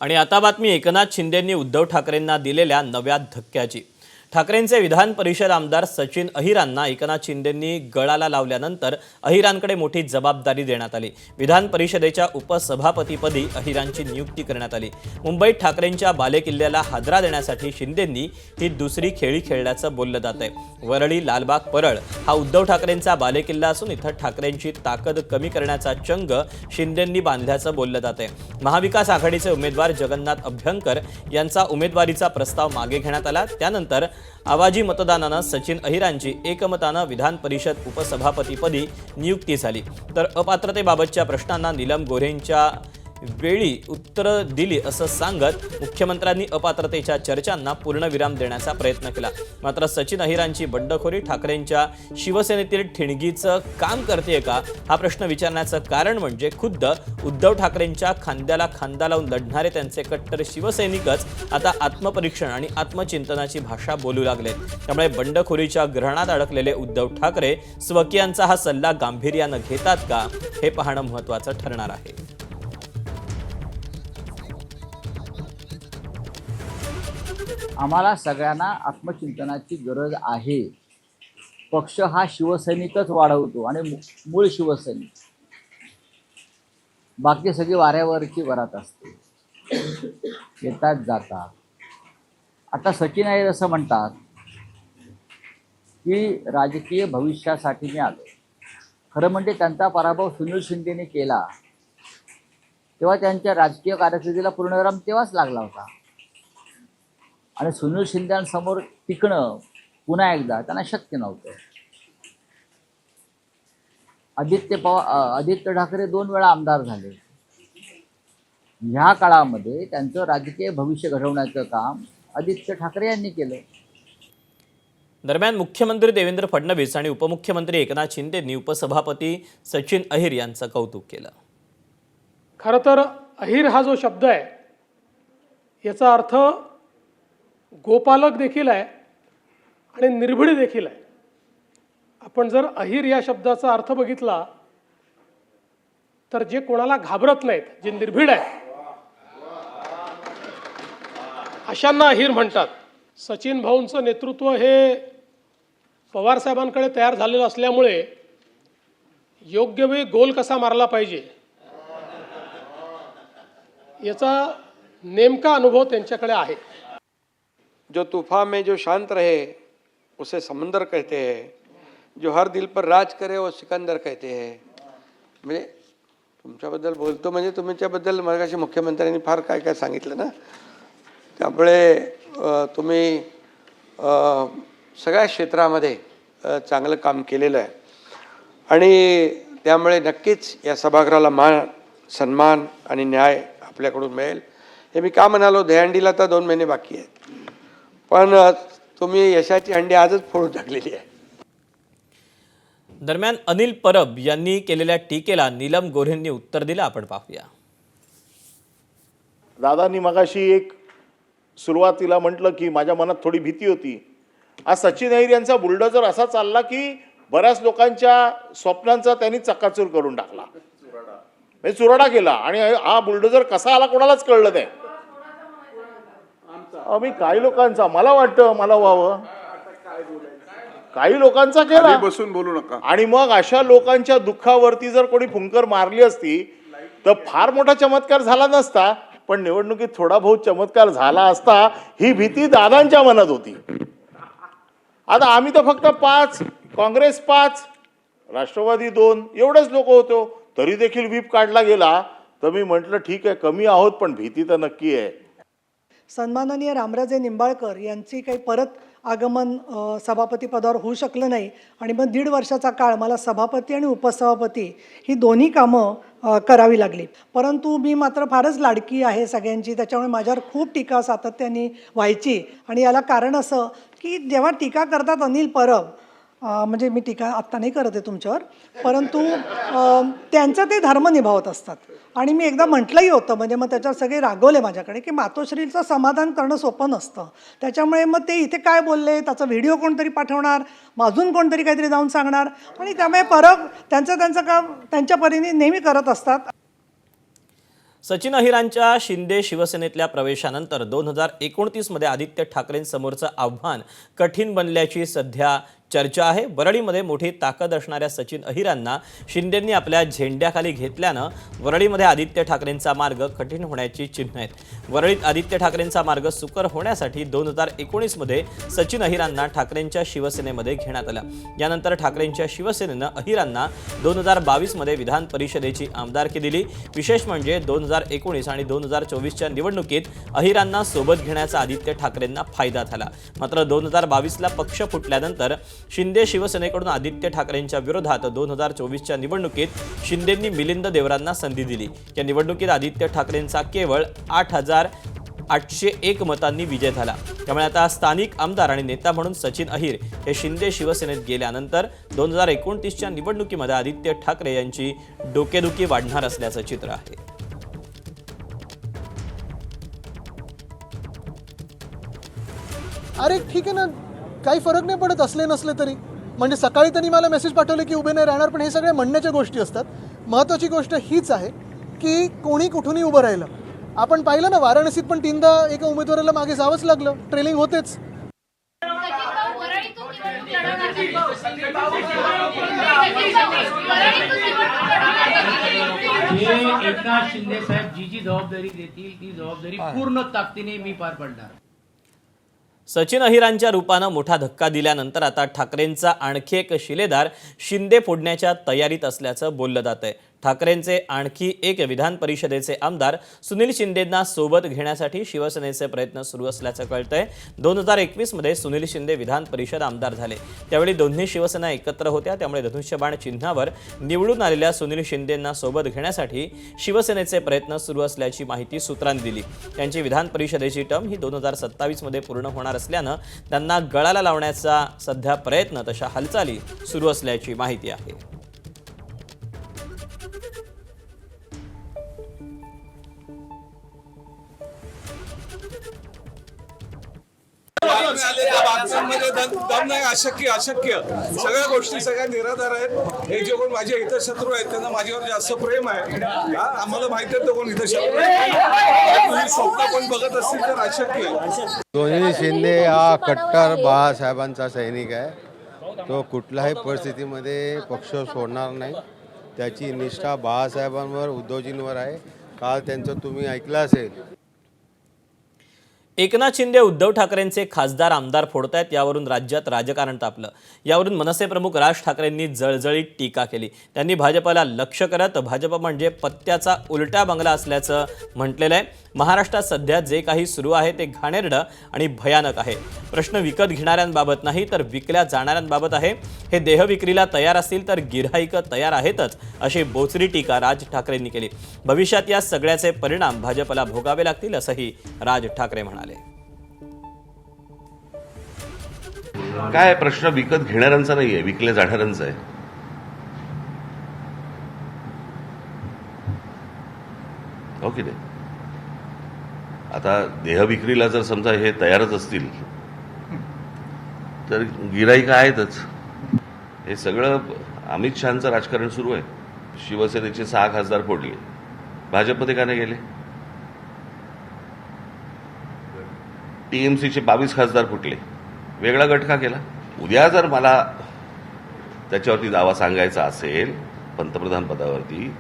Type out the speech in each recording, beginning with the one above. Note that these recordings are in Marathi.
आणि आता बातमी एकनाथ शिंदेंनी उद्धव ठाकरेंना दिलेल्या नव्या धक्क्याची। ठाकरेंचे विधान परिषद आमदार सचिन अहिरांना एकनाथ शिंदेंनी गळाला लावल्यानंतर अहिरांकडे मोठी जबाबदारी देण्यात आली। विधान परिषदेच्या उपसभापतीपदी अहिरांची नियुक्ती करण्यात आली। मुंबईत ठाकरेंच्या बालेकिल्ल्याला हादरा देण्यासाठी शिंदेंनी ही दुसरी खेळी खेळल्याचं बोललं जातंय। वरळी लालबाग परळ हा उद्धव ठाकरेंचा बालेकिल्ला असून इथं ठाकरेंची ताकद कमी करण्याचा चंग शिंदेंनी बांधल्याचं बोललं जातंय। महाविकास आघाडीचे उमेदवार जगन्नाथ अभ्यंकर यांचा उमेदवारीचा प्रस्ताव मागे घेण्यात आला। त्यानंतर आवाजी मतदानानं सचिन अहिरांची एकमतानं विधान परिषद उपसभापतीपदी नियुक्ती झाली। तर अपात्रतेबाबतच्या प्रश्नांना नीलम गोऱ्हेंच्या वेळी उत्तर दिली असं सांगत मुख्यमंत्र्यांनी अपात्रतेच्या चर्चांना पूर्णविराम देण्याचा प्रयत्न केला। मात्र सचिन अहिरांची बंडखोरी ठाकरेंच्या शिवसेनेतील ठिणगीचं काम करते का हा प्रश्न विचारण्याचं कारण म्हणजे खुद्द उद्धव ठाकरेंच्या खांद्याला खांदा लावून लढणारे त्यांचे कट्टर शिवसैनिकच आता आत्मपरीक्षण आणि आत्मचिंतनाची भाषा बोलू लागले। त्यामुळे बंडखोरीच्या ग्रहणात अडकलेले उद्धव ठाकरे स्वकीयांचा हा सल्ला गांभीर्यानं घेतात का हे पाहणं महत्त्वाचं ठरणार आहे। आम्हाला सगळ्यांना आत्मचिंतनाची गरज आहे। पक्ष हा शिवसैनिकच वाढवतो आणि मूळ शिवसैनिक, बाकी सगळी वाऱ्यावरची वरात असते, येतात जातात। आता सचिन अहिर असं म्हणतात की राजकीय भविष्यासाठी मी आलो। खरं म्हणजे त्यांचा पराभव सुनील शिंदेने केला तेव्हा त्यांच्या राजकीय कारकिर्दीला पूर्णविराम तेव्हाच लागला होता आणि सुनील शिंदेंसमोर टिकणं पुन्हा एकदा त्यांना शक्य नव्हतं। आदित्य ठाकरे 2 वेळा आमदार झाले। ह्या काळामध्ये त्यांचं राजकीय भविष्य घडवण्याचं काम आदित्य ठाकरे यांनी केलं। दरम्यान मुख्यमंत्री देवेंद्र फडणवीस आणि उपमुख्यमंत्री एकनाथ शिंदेंनी उपसभापती सचिन अहिर यांचं कौतुक केलं। खरं तर अहिर हा जो शब्द आहे याचा अर्थ गोपालक देखील आहे आणि निर्भीड देखील आहे। आपण जर अहिर या शब्दाचा अर्थ बघितला तर जे कोणाला घाबरत नाहीत, जे निर्भीड आहे अशांना अहिर म्हणतात। सचिन भाऊंचं नेतृत्व हे पवार साहेबांकडे तयार झालेलं असल्यामुळे योग्य वेळी गोल कसा मारला पाहिजे याचा नेमका अनुभव त्यांच्याकडे आहे। जो तूफान में जो शांत रहे उसे समंदर कहते हैं, जो हर दिल पर राज करे वो सिकंदर कहते हैं। म्हणजे तुमच्याबद्दल बोलतो म्हणजे तुमच्याबद्दल मगाशी मुख्यमंत्र्यांनी फार काय काय सांगितलं ना, त्यामुळे तुम्ही सगळ्या क्षेत्रामध्ये चांगलं काम केलेलं आहे आणि त्यामुळे नक्कीच या सभागृहाला मान सन्मान आणि न्याय आपल्याकडून मिळेल। हे मी का म्हणालो, दहीहंडीला तर 2 महिने बाकी आहेत, पण तुम्ही यशाची हंडी आजच फोडून टाकलेली आहे। दरम्यान अनिल परब यांनी केलेल्या टीकेला नीलम गोऱ्हेंनी उत्तर दिलं, आपण पाहूया। दादांनी मगाशी एक सुरुवातीला म्हटलं की माझ्या मनात थोडी भीती होती। आज सचिन अहिर यांचा बुलडोजर असा चालला की बऱ्याच लोकांच्या स्वप्नांचा त्यांनी चक्काचूर करून टाकला, म्हणजे चुराडा केला आणि हा बुलडोजर कसा आला कोणालाच कळलं नाही। आम्ही काही लोकांचा, मला वाटतं मला व्हावं, काही लोकांचा केला, बसून बोलू नका। आणि मग अशा लोकांच्या दुःखावरती जर कोणी फुंकर मारली असती तर फार मोठा चमत्कार झाला नसता, पण निवडणुकीत थोडा बहुत चमत्कार झाला असता ही भीती दादांच्या मनात होती। आता आम्ही तर फक्त 5, काँग्रेस 5, राष्ट्रवादी 2 एवढेच लोक होतो, तरी देखील व्हीप काढला गेला। तर मी म्हटलं ठीक आहे, कमी आहोत पण भीती तर नक्की आहे। सन्माननीय रामराजे निंबाळकर यांची काही परत आगमन सभापती पदावर होऊ शकलं नाही आणि मग 1.5 वर्षाचा काळ मला सभापती आणि उपसभापती ही दोन्ही कामं करावी लागली। परंतु मी मात्र फारच लाडकी आहे सगळ्यांची, त्याच्यामुळे माझ्यावर खूप टीका सातत्याने व्हायची आणि याला कारण असं की जेव्हा टीका करतात अनिल परब, म्हणजे मी टीका आत्ता नाही करत आहे तुमच्यावर, परंतु त्यांचं ते धर्म निभावत असतात आणि मी एकदा म्हटलंही होतं, म्हणजे मग त्याच्यावर सगळे रागवले माझ्याकडे की मातोश्रीचं समाधान करणं सोपं नसतं। त्याच्यामुळे मग ते इथे काय बोलले त्याचा व्हिडिओ कोणतरी पाठवणार, अजून कोणतरी काहीतरी जाऊन सांगणार आणि त्यामुळे परब त्यांचं काम त्यांच्या परीने नेहमी करत असतात। सचिन अहिरांच्या शिंदे शिवसेनेतल्या प्रवेशानंतर 2029 मध्ये आदित्य ठाकरेंसमोरचं आव्हान कठीण बनल्याची सध्या चर्चा आहे। वरळीमध्ये मोठी ताकद असणाऱ्या सचिन अहिरांना शिंदेंनी आपल्या झेंड्याखाली घेतल्यानं वरळीमध्ये आदित्य ठाकरेंचा मार्ग कठीण होण्याची चिन्ह आहेत। वरळीत आदित्य ठाकरेंचा मार्ग सुकर होण्यासाठी 2019 मध्ये सचिन अहिरांना ठाकरेंच्या शिवसेनेमध्ये घेण्यात आलं। यानंतर ठाकरेंच्या शिवसेनेनं अहिरांना 2022 मध्ये विधान परिषदेची आमदारकी दिली। विशेष म्हणजे 2019 आणि 2024च्या निवडणुकीत अहिरांना सोबत घेण्याचा आदित्य ठाकरेंना फायदा झाला। मात्र 2022ला पक्ष फुटल्यानंतर शिंदे शिवसेनेकडून आदित्य ठाकरेंच्या विरोधात 2024च्या निवडणुकीत शिंदेंनी मिलिंद देवरांना संधी दिली। या निवडणुकीत आदित्य ठाकरेंचा केवळ 8,801 मतांनी विजय झाला। त्यामुळे आता स्थानिक आमदार आणि नेता म्हणून सचिन अहिर हे शिंदे शिवसेनेत गेल्यानंतर 2029च्या निवडणुकीमध्ये आदित्य ठाकरे यांची डोकेदुखी वाढणार असल्याचं चित्र आहे। अरे ठीक आहे ना, काही फरक नाही पडत असले नसले तरी। म्हणजे सकाळी त्यांनी मला मेसेज पाठवले की उभे नाही राहणार, पण हे सगळ्या म्हणण्याच्या गोष्टी असतात। महत्त्वाची गोष्ट हीच आहे की कोणी कुठूनही उभं राहिलं। आपण पाहिलं ना, वाराणसीत पण 3दा एका उमेदवाराला मागे जावंच लागलं, ट्रेलिंग होतेच। एकनाथ शिंदे साहेब जी जबाबदारी देतील ती जबाबदारी पूर्ण ताकदीने मी पार पाडणार। सचिन अहिरांच्या रूपानं मोठा धक्का दिल्यानंतर आता ठाकरेंचा आणखी एक शिलेदार शिंदे फोडण्याच्या तयारीत असल्याचं बोललं जात आहे। ठाकरेंचे आणखी एक विधान परिषदेचे आमदार सुनील शिंदेंना सोबत घेण्यासाठी शिवसेनेचे प्रयत्न सुरू असल्याचं कळतंय। 2021 मध्ये सुनील शिंदे विधान परिषद आमदार झाले, त्यावेळी दोन्ही शिवसेना एकत्र होत्या। त्यामुळे धनुष्यबाण चिन्हावर निवडून आलेल्या सुनील शिंदेंना सोबत घेण्यासाठी शिवसेनेचे प्रयत्न सुरू असल्याची माहिती सूत्रांनी दिली। त्यांची विधान परिषदेची टर्म ही 2027 मध्ये पूर्ण होणार असल्यानं त्यांना गळाला लावण्याचा सध्या प्रयत्न, तशा हालचाली सुरू असल्याची माहिती आहे। बातम्यांमध्ये दम नाही, अशक्य सगळ्या गोष्टी सगळ्या निराधार आहेत। हे जे कोण माझे हितशत्रू आहेत त्यांना माझ्यावर जास्त प्रेम आहे। आम्हाला माहिती आहे तो कोण हितशत्रू आहे। तुम्ही स्वतः पण बघत असतील तर अशक्य। सुनील शिंदे हा कट्टर बाळासाहेबांचा सैनिक आहे। तो कुठल्याही परिस्थितीमध्ये पक्ष सोडणार नाही। त्याची निष्ठा बाळासाहेबांवर, उद्धवजींवर आहे। काल त्यांचं तुम्ही ऐकलं असेल। एकनाथ शिंदे उद्धव ठाकरेंचे खासदार आमदार फोडतायत, यावरून राज्यात राजकारण तापलं। यावरून मनसे प्रमुख राज ठाकरेंनी जळजळीत टीका केली। त्यांनी भाजपला लक्ष्य करत भाजप म्हणजे पत्त्याचा उलटा बंगला असल्याचं म्हटलेलं आहे। महाराष्ट्रात सध्या जे काही सुरू आहे ते घाणेरडं आणि भयानक आहे। प्रश्न विकत घेणाऱ्यांबाबत नाही तर विकल्या जाणाऱ्यांबाबत आहे। हे देह विक्रीला तयार असतील तर गिऱ्हाईकं तयार आहेतच, अशी बोचरी टीका राज ठाकरेंनी केली। भविष्यात या सगळ्याचे परिणाम भाजपला भोगावे लागतील असंही राज ठाकरे म्हणाले। काय प्रश्न विकत घेणाऱ्यांचा नाहीये, विकल्या जाणाऱ्यांचा आहे। हो की नाही? आता देह विक्रीला जर समजा हे तयारच असतील तर गिऱ्हाईक आहेतच। हे सगळं अमित शहांचं राजकारण सुरू आहे। शिवसेनेचे 6 खासदार फोडले, भाजपमध्ये का नाही गेले? टीएमसीचे 22 खासदार फुटले, वेगळा गट का केला? उद्या जर मला त्याच्यावरती दावा सांगायचा असेल पंतप्रधान पदावरती,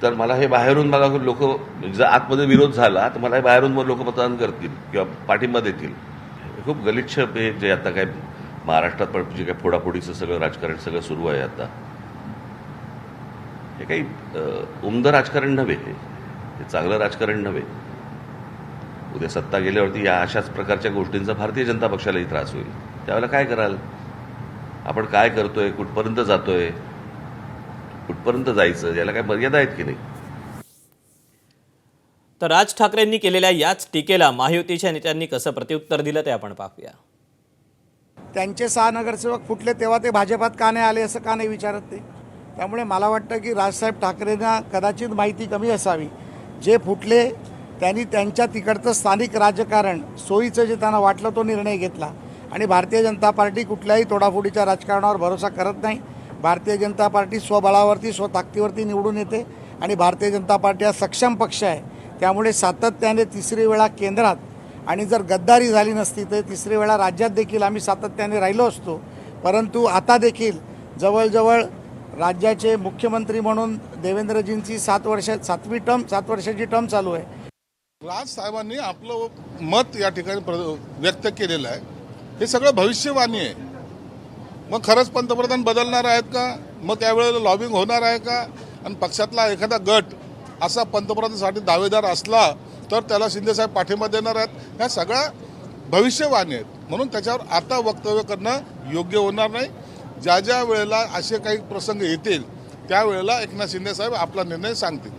तर मला हे बाहेरून मला लोक, जर आतमध्ये विरोध झाला तर मला हे बाहेरून लोक मतदान करतील किंवा पाठिंबा देतील। खूप गलिच्छ हे जे आता काय महाराष्ट्रात पण जे काय फोडाफोडीचं सगळं राजकारण सगळं सुरू आहे आता, हे काही उमदं राजकारण नव्हे, हे चांगलं राजकारण नव्हे। उद्या सत्ता गेल्यावरती या अशाच प्रकारच्या गोष्टींचा भारतीय जनता पक्षालाही त्रास होईल। त्यावेळेला काय कराल? आपण काय करतोय, कुठपर्यंत जातोय, कुठपर्यंत जायचं, याला काय मर्यादा आहेत की नाही? तर राज ठाकरेंनी केलेल्या याच टीकेला महायुतीच्या नेत्यांनी कसं प्रत्युत्तर दिलं ते आपण पाहूया। त्यांचे 6 नगरसेवक फुटले तेव्हा ते भाजपात का नाही आले असं का नाही विचारत ते? त्यामुळे मला वाटतं की राजसाहेब ठाकरेंना कदाचित माहिती कमी असावी। जे फुटले त्यांनी त्यांच्या तिकडचं स्थानिक राजकारण सोयीचं जे त्यांना वाटलं तो निर्णय घेतला। आणि भारतीय जनता पार्टी कुठल्याही तोडाफोडीच्या राजकारणावर भरोसा करत नाही। भारतीय जनता पार्टी स्वबळावरती, स्वताकदीवरती निवडून येते आणि भारतीय जनता पार्टी हा सक्षम पक्ष आहे. त्यामुळे सातत्याने तिसरी वेळा केंद्रात आणि जर गद्दारी झाली नसती तर तिसरी वेळा राज्यात देखील आम्ही सातत्याने राहिलो असतो. परंतु आता देखील जवळजवळ राज्याचे मुख्यमंत्री म्हणून देवेंद्रजींची 7 वर्षाची टर्म चालू आहे. राज साहेबांनी आपलं मत या ठिकाणी व्यक्त केलेलं आहे. हे सगळं भविष्यवाणी आहे. मग खरंच पंतप्रधान बदलणार आहेत का? मग त्यावेळेला लॉबिंग होणार आहे का? आणि पक्षातला एखादा गट असा पंतप्रधानासाठी दावेदार असला तर त्याला शिंदेसाहेब पाठिंबा देणार आहेत. ह्या सगळ्या भविष्यवाणी आहेत. म्हणून त्याच्यावर आता वक्तव्य करणं योग्य होणार नाही. ज्या वेळेला असे काही प्रसंग येतील त्यावेळेला एकनाथ शिंदेसाहेब आपला निर्णय सांगतील.